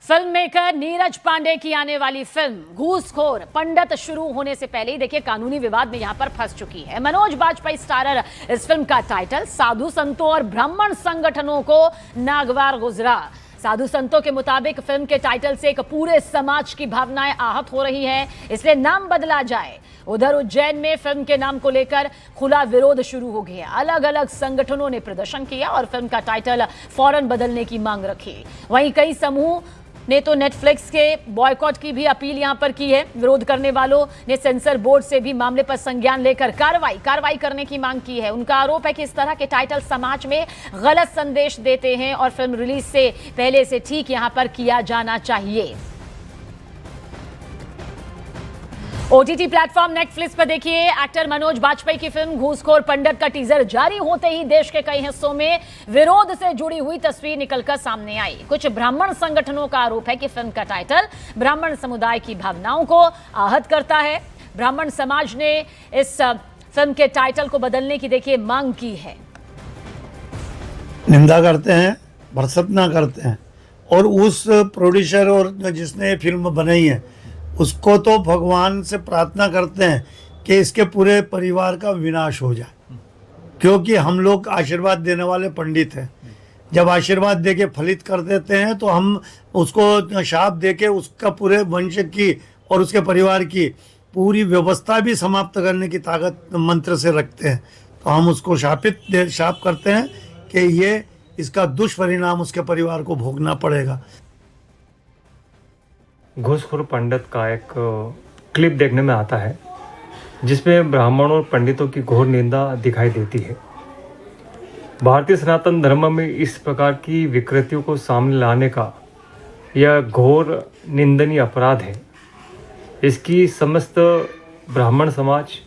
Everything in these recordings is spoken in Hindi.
फिल्म मेकर नीरज पांडे की आने वाली फिल्म घूसखोर पंडित शुरू होने से पहले ही देखिए कानूनी विवाद में यहां पर फंस चुकी है। मनोज बाजपेयी स्टारर इस फिल्म का टाइटल साधु संतों और ब्राह्मण संगठनों को नागवार गुजरा। साधु संतों के मुताबिक फिल्म के टाइटल से एक पूरे समाज की भावनाएं आहत हो रही हैं, इसलिए नाम बदला जाए। उधर उज्जैन में फिल्म के नाम को लेकर खुला विरोध शुरू हो गया। अलग अलग संगठनों ने प्रदर्शन किया और फिल्म का टाइटल फौरन बदलने की मांग रखी। वहीं कई समूह ने तो नेटफ्लिक्स के बॉयकॉट की भी अपील यहां पर की है। विरोध करने वालों ने सेंसर बोर्ड से भी मामले पर संज्ञान लेकर कार्रवाई करने की मांग की है। उनका आरोप है कि इस तरह के टाइटल समाज में गलत संदेश देते हैं और फिल्म रिलीज से पहले से ठीक यहां पर किया जाना चाहिए। ओटीटी प्लेटफॉर्म नेटफ्लिक्स पर देखिए एक्टर मनोज बाजपेयी की फिल्म घूसखोर पंडित का टीजर जारी होते ही देश के कई हिस्सों में विरोध से जुड़ी हुई तस्वीर निकलकर सामने आई। कुछ ब्राह्मण संगठनों का आरोप है कि फिल्म का टाइटल ब्राह्मण समुदाय की भावनाओं को आहत करता है। ब्राह्मण समाज ने इस फिल्म के टाइटल को बदलने की देखिए मांग की है। निंदा करते हैं, भर्त्सना करते हैं और उस प्रोड्यूसर और जिसने फिल्म बनाई है उसको तो भगवान से प्रार्थना करते हैं कि इसके पूरे परिवार का विनाश हो जाए, क्योंकि हम लोग आशीर्वाद देने वाले पंडित हैं। जब आशीर्वाद दे के फलित कर देते हैं तो हम उसको शाप दे के उसका पूरे वंश की और उसके परिवार की पूरी व्यवस्था भी समाप्त करने की ताकत मंत्र से रखते हैं। तो हम उसको शाप करते हैं कि ये इसका दुष्परिणाम उसके परिवार को भोगना पड़ेगा। घूसखोर पंडित का एक क्लिप देखने में आता है जिसमें ब्राह्मणों और पंडितों की घोर निंदा दिखाई देती है। भारतीय सनातन धर्म में इस प्रकार की विकृतियों को सामने लाने का यह घोर निंदनीय अपराध है। इसकी समस्त ब्राह्मण समाज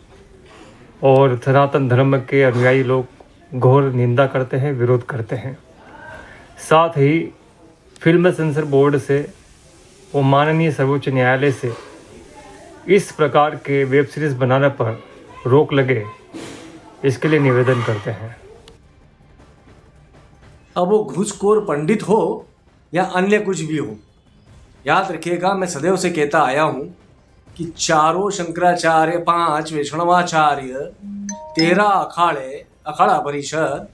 और सनातन धर्म के अनुयायी लोग घोर निंदा करते हैं, विरोध करते हैं। साथ ही फिल्म सेंसर बोर्ड से और माननीय सर्वोच्च न्यायालय से इस प्रकार के वेब सीरीज बनाने पर रोक लगे, इसके लिए निवेदन करते हैं। अब वो घूसखोर पंडित हो या अन्य कुछ भी हो, याद रखिएगा मैं सदैव से कहता आया हूँ कि चारों शंकराचार्य, 5 वैष्णवाचार्य, 13 अखाड़े, अखाड़ा परिषद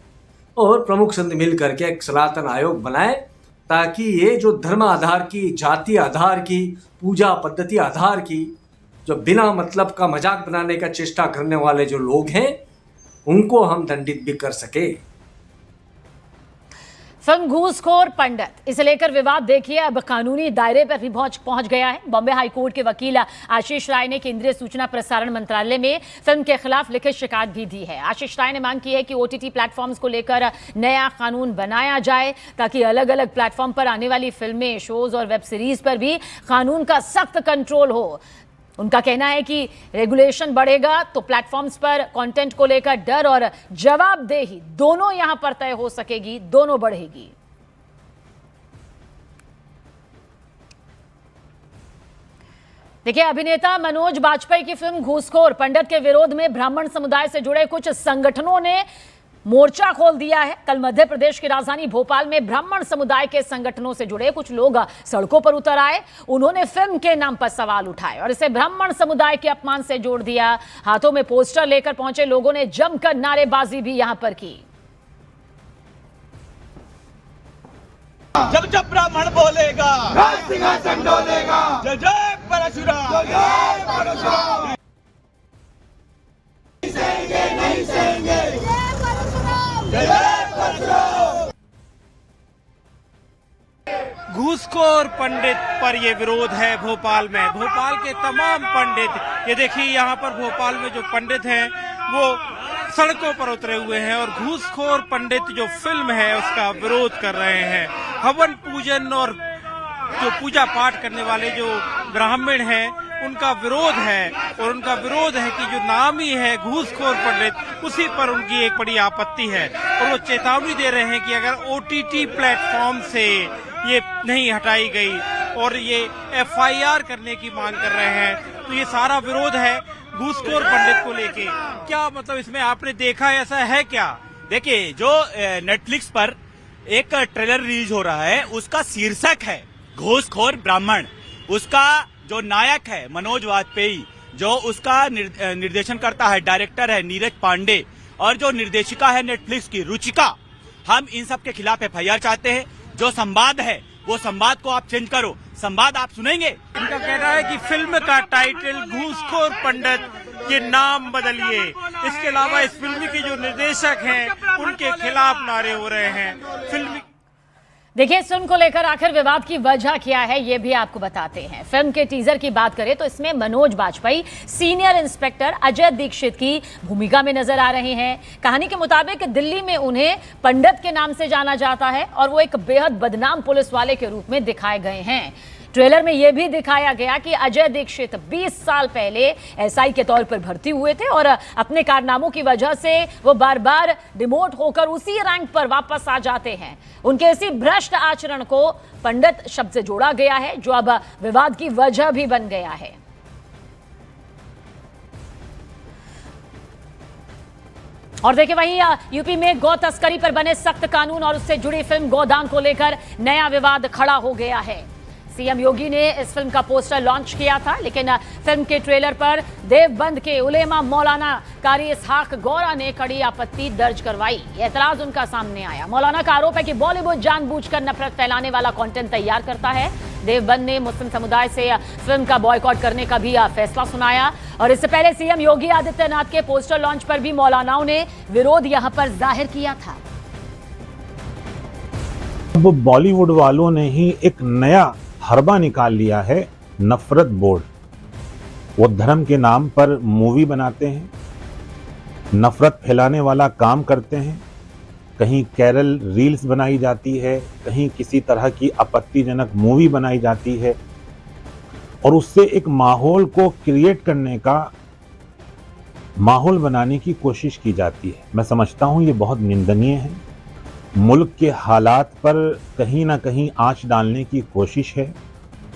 और प्रमुख संत मिल करके एक सनातन आयोग बनाए ताकि ये जो धर्म आधार की, जाति आधार की, पूजा पद्धति आधार की जो बिना मतलब का मजाक बनाने का चेष्टा करने वाले जो लोग हैं उनको हम दंडित भी कर सके। फिल्म घूसखोर पंडित इसे लेकर विवाद देखिए अब कानूनी दायरे पर भी पहुंच गया है। बॉम्बे हाईकोर्ट के वकील आशीष राय ने केंद्रीय सूचना प्रसारण मंत्रालय में फिल्म के खिलाफ लिखित शिकायत भी दी है। आशीष राय ने मांग की है कि ओटीटी प्लेटफॉर्म्स को लेकर नया कानून बनाया जाए ताकि अलग अलग प्लेटफॉर्म पर आने वाली फिल्में, शोज और वेब सीरीज पर भी कानून का सख्त कंट्रोल हो। उनका कहना है कि रेगुलेशन बढ़ेगा तो प्लेटफॉर्म्स पर कंटेंट को लेकर डर और जवाबदेही दोनों यहां पर तय हो सकेगी, दोनों बढ़ेगी। देखिए अभिनेता मनोज बाजपेयी की फिल्म घूसखोर पंडित के विरोध में ब्राह्मण समुदाय से जुड़े कुछ संगठनों ने मोर्चा खोल दिया है। कल मध्य प्रदेश की राजधानी भोपाल में ब्राह्मण समुदाय के संगठनों से जुड़े कुछ लोग सड़कों पर उतर आए। उन्होंने फिल्म के नाम पर सवाल उठाए और इसे ब्राह्मण समुदाय के अपमान से जोड़ दिया। हाथों में पोस्टर लेकर पहुंचे लोगों ने जमकर नारेबाजी भी यहां पर की। जब जब ब्राह्मण बोलेगा सिंहासन डोलेगा, जय जय परशुराम, जय जय परशुराम। नहीं सहेंगे, जय जय परशुराम। घूसखोर पंडित पर ये विरोध है भोपाल में। भोपाल के तमाम पंडित, ये देखिए यहाँ पर भोपाल में जो पंडित हैं वो सड़कों पर उतरे हुए हैं और घूसखोर पंडित जो फिल्म है उसका विरोध कर रहे हैं। हवन पूजन और जो पूजा पाठ करने वाले जो ब्राह्मण हैं उनका विरोध है और उनका विरोध है कि जो नाम ही है घूसखोर पंडित उसी पर उनकी एक बड़ी आपत्ति है और वो चेतावनी दे रहे हैं कि अगर ओटीटी प्लेटफॉर्म से ये नहीं हटाई गई और ये एफआईआर करने की मांग कर रहे हैं तो ये सारा विरोध है घूसखोर पंडित को लेके। क्या मतलब इसमें आपने देखा है, ऐसा है क्या? देखिए जो नेटफ्लिक्स पर एक ट्रेलर रिलीज हो रहा है उसका शीर्षक है घूसखोर ब्राह्मण। उसका जो नायक है मनोज वाजपेयी, जो उसका निर्देशन करता है, डायरेक्टर है नीरज पांडे, और जो निर्देशिका है नेटफ्लिक्स की रुचिका, हम इन सब के खिलाफ एफआईआर चाहते हैं। जो संवाद है वो संवाद को आप चेंज करो, संवाद आप सुनेंगे। इनका कहना है कि फिल्म का टाइटल घूसखोर पंडित के नाम बदलिए। इसके अलावा इस फिल्म के जो निर्देशक हैं उनके खिलाफ नारे हो रहे हैं। फिल्म देखिए, इस फिल्म को लेकर आखिर विवाद की वजह क्या है ये भी आपको बताते हैं। फिल्म के टीजर की बात करें तो इसमें मनोज बाजपेयी सीनियर इंस्पेक्टर अजय दीक्षित की भूमिका में नजर आ रहे हैं। कहानी के मुताबिक दिल्ली में उन्हें पंडित के नाम से जाना जाता है और वो एक बेहद बदनाम पुलिस वाले के रूप में दिखाए गए हैं। ट्रेलर में यह भी दिखाया गया कि अजय दीक्षित 20 साल पहले एसआई के तौर पर भर्ती हुए थे और अपने कारनामों की वजह से वो बार बार डिमोट होकर उसी रैंक पर वापस आ जाते हैं। उनके इसी भ्रष्ट आचरण को पंडित शब्द से जोड़ा गया है, जो अब विवाद की वजह भी बन गया है। और देखिए, वहीं यूपी में गौ तस्करी पर बने सख्त कानून और उससे जुड़ी फिल्म गोदान को लेकर नया विवाद खड़ा हो गया है। सीएम योगी ने इस फिल्म का पोस्टर लॉन्च किया था, लेकिन फिल्म के ट्रेलर पर देवबंद के उलेमा मौलाना कारी इसहाक गौरा ने कड़ी आपत्ति दर्ज करवाई। एतराज उनका सामने आया। मौलाना का आरोप है कि बॉलीवुड जानबूझकर नफरत फैलाने वाला कंटेंट तैयार करता है। देवबंद ने मुस्लिम समुदाय से फिल्म का बॉयकॉट करने का भी फैसला सुनाया। और इससे पहले सीएम योगी आदित्यनाथ के पोस्टर लॉन्च पर भी मौलानाओं ने विरोध यहां पर जाहिर किया था। अब बॉलीवुड वालों ने ही एक नया हरबा निकाल लिया है, नफरत बोर्ड। वो धर्म के नाम पर मूवी बनाते हैं, नफरत फैलाने वाला काम करते हैं। कहीं कैरल रील्स बनाई जाती है, कहीं किसी तरह की आपत्तिजनक मूवी बनाई जाती है और उससे एक माहौल को क्रिएट करने का, माहौल बनाने की कोशिश की जाती है। मैं समझता हूँ ये बहुत निंदनीय है। मुल्क के हालात पर कहीं ना कहीं आंच डालने की कोशिश है,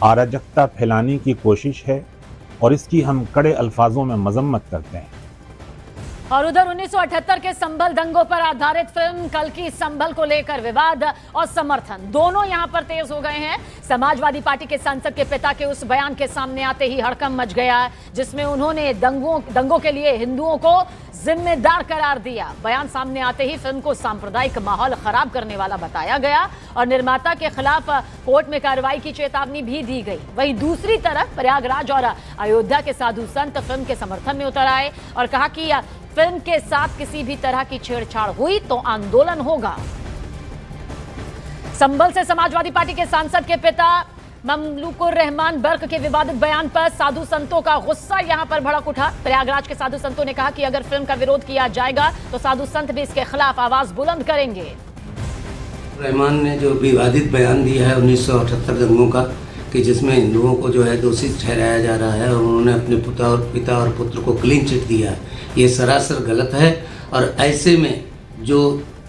अराजकता फैलाने की कोशिश है और इसकी हम कड़े अल्फाजों में मजम्मत करते हैं। और उधर 1978 के संभल दंगों पर आधारित फिल्म कल्कि संभल को लेकर विवाद और समर्थन दोनों यहां पर तेज हो गए हैं। समाजवादी पार्टी के सांसद के पिता के उस बयान के सामने आते ही हड़कंप मच गया, जिसमें उन्होंने दंगों के लिए हिंदुओं को जिम्मेदार करार दिया। बयान सामने आते ही फिल्म को सांप्रदायिक माहौल खराब करने वाला बताया गया और निर्माता के खिलाफ कोर्ट में कार्रवाई की चेतावनी भी दी गई। वहीं दूसरी तरफ प्रयागराज और अयोध्या के साधु संत फिल्म के समर्थन में उतर आए और कहा कि फिल्म के साथ किसी भी तरह की छेड़छाड़ हुई तो आंदोलन होगा। संभल से समाजवादी पार्टी के सांसद के पिता ममलुकुर रहमान बर्क के विवादित बयान पर साधु संतों का गुस्सा यहां पर भड़क उठा। प्रयागराज के साधु संतों ने कहा कि अगर फिल्म का विरोध किया जाएगा तो साधु संत भी इसके खिलाफ आवाज बुलंद करेंगे। रहमान ने जो विवादित बयान दिया है 1978 दंगों का, कि जिसमें हिंदुओं को जो है दोषी ठहराया जा रहा है और उन्होंने अपने पिता और पुत्र को क्लीन चिट दिया, ये सरासर गलत है। और ऐसे में जो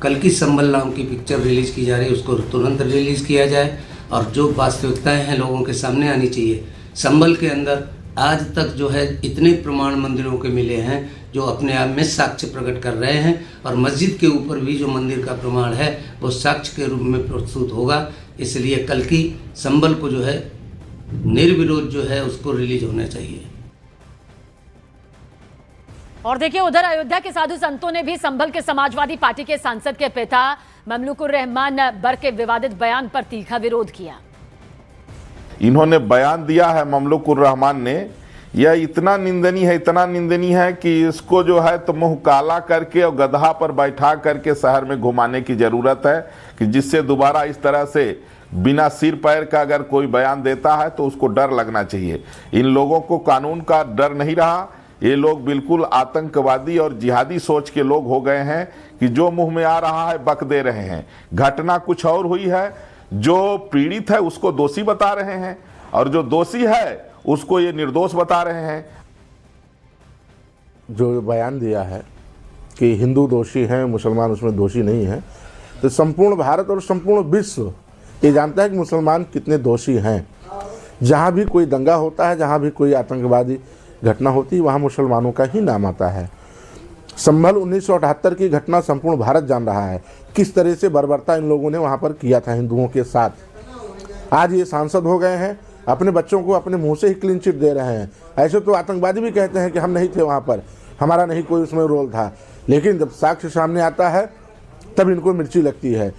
कल्कि संभल नाम की पिक्चर रिलीज़ की जा रही है उसको तुरंत रिलीज़ किया जाए और जो वास्तविकताएं हैं लोगों के सामने आनी चाहिए। संभल के अंदर आज तक जो है इतने प्रमाण मंदिरों के मिले हैं जो अपने आप में साक्ष्य प्रकट कर रहे हैं और मस्जिद के ऊपर भी जो मंदिर का प्रमाण है वो साक्ष्य के रूप में प्रस्तुत होगा। इसलिए कल्कि संभल को जो है निर्विरोध जो है उसको रिलीज होना चाहिए। और देखिए, उधर अयोध्या के साधु संतों ने भी संभल के समाजवादी पार्टी के सांसद के पिता ममलुकुर रहमान बर्क के विवादित बयान पर तीखा विरोध किया। इन्होंने बयान दिया है ममलुकुर रहमान ने, यह इतना निंदनीय है कि इसको जो है तो मुंह काला करके और गधा पर बैठा करके शहर में घुमाने की ज़रूरत है, कि जिससे दोबारा इस तरह से बिना सिर पैर का अगर कोई बयान देता है तो उसको डर लगना चाहिए। इन लोगों को कानून का डर नहीं रहा। ये लोग बिल्कुल आतंकवादी और जिहादी सोच के लोग हो गए हैं कि जो मुंह में आ रहा है बक दे रहे हैं। घटना कुछ और हुई है, जो पीड़ित है उसको दोषी बता रहे हैं और जो दोषी है उसको ये निर्दोष बता रहे हैं। जो बयान दिया है कि हिंदू दोषी हैं, मुसलमान उसमें दोषी नहीं है, तो संपूर्ण भारत और संपूर्ण विश्व ये जानता है कि मुसलमान कितने दोषी हैं। जहाँ भी कोई दंगा होता है, जहाँ भी कोई आतंकवादी घटना होती है, वहाँ मुसलमानों का ही नाम आता है। संभल 1978 की घटना संपूर्ण भारत जान रहा है, किस तरह से बर्बरता इन लोगों ने वहाँ पर किया था हिंदुओं के साथ। आज ये सांसद हो गए हैं, अपने बच्चों को अपने मुंह से ही क्लीन चिट दे रहे हैं। ऐसे तो आतंकवादी भी कहते हैं कि हम नहीं थे वहाँ पर, हमारा नहीं कोई उसमें रोल था, लेकिन जब साक्ष्य सामने आता है तब इनको मिर्ची लगती है।